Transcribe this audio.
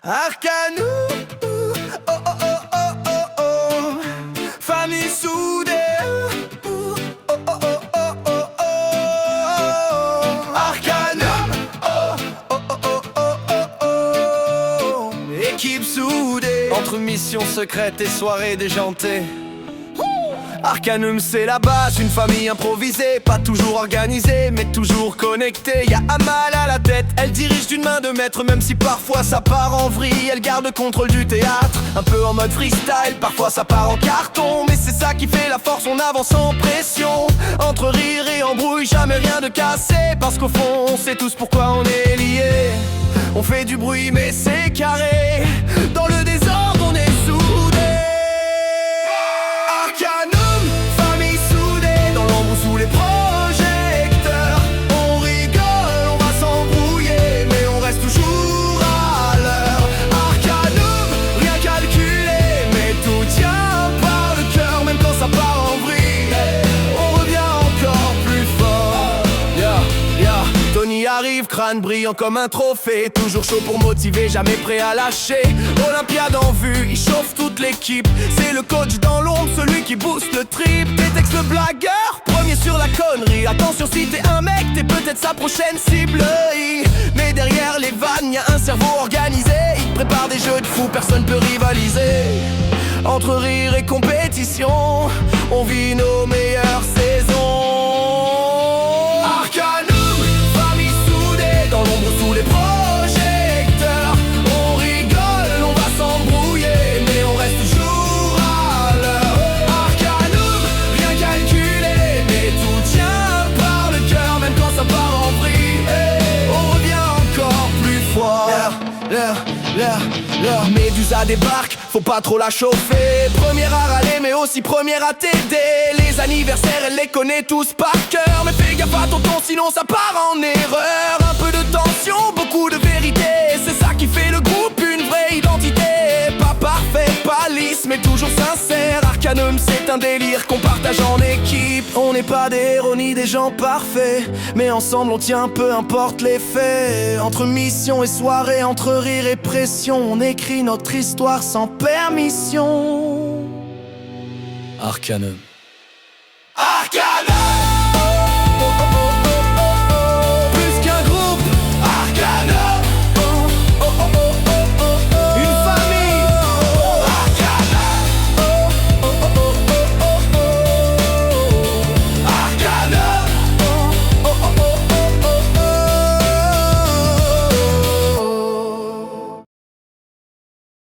Arcanum, oh oh oh oh oh oh, famille soudée, oh oh oh oh oh oh, Arcanum, oh oh oh oh oh oh oh, équipe soudée, entre missions secrètes et soirées déjantées. Arcanum c'est la base, une famille improvisée, pas toujours organisée, mais toujours connectée. Y'a Amal à la tête, elle dirige d'une main de maître, même si parfois ça part en vrille. Elle garde le contrôle du théâtre, un peu en mode freestyle, parfois ça part en carton. Mais c'est ça qui fait la force, on avance sans pression. Entre rire et embrouille, jamais rien de cassé, parce qu'au fond on sait tous pourquoi on est liés. On fait du bruit mais c'est carré, dans le désordre on est soudés. Arcanum, sous les projecteurs, on rigole, on va s'embrouiller, mais on reste toujours à l'heure. Arcanum, rien calculé, mais tout tient par le cœur, même quand ça part en vrille, on revient encore plus fort. Tony arrive, crâne brillant comme un trophée, toujours chaud pour motiver, jamais prêt à lâcher. Olympiade en vue, il chauffe toute l'équipe, c'est le coach dans l'ombre, celui qui booste le trip. Détecte le blagueur, premier sur la connerie. Attention, si t'es un mec, t'es peut-être sa prochaine cible. Mais derrière les vannes, y'a un cerveau organisé, il prépare des jeux de fous, personne peut rivaliser. Entre rire et compétition, on vit nos meilleures saisons. Arcanum, famille soudée, dans l'ombre sous les projecteurs. On rigole, on va s'embrouiller, mais on reste toujours à l'heure. Arcanum, rien calculé, mais tout tient par le cœur, même quand ça part en vrille, on revient encore plus fort. L'heure Médusa débarque, faut pas trop la chauffer. Première à râler mais aussi première à t'aider. Les anniversaires elle les connaît tous par cœur, mais fais gaffe à tonton sinon ça part en erreur. Un peu de tension, beaucoup de vérité, c'est ça qui fait le groupe, une vraie identité. Pas parfait, pas lisse mais toujours sincère. Arcanum c'est un délire qu'on partage en équipe. On n'est pas des héros ni des gens parfaits, mais ensemble on tient peu importe les faits. Entre mission et soirée, entre rire et pression, on écrit notre histoire sans permission. Arcanum. Arcanum.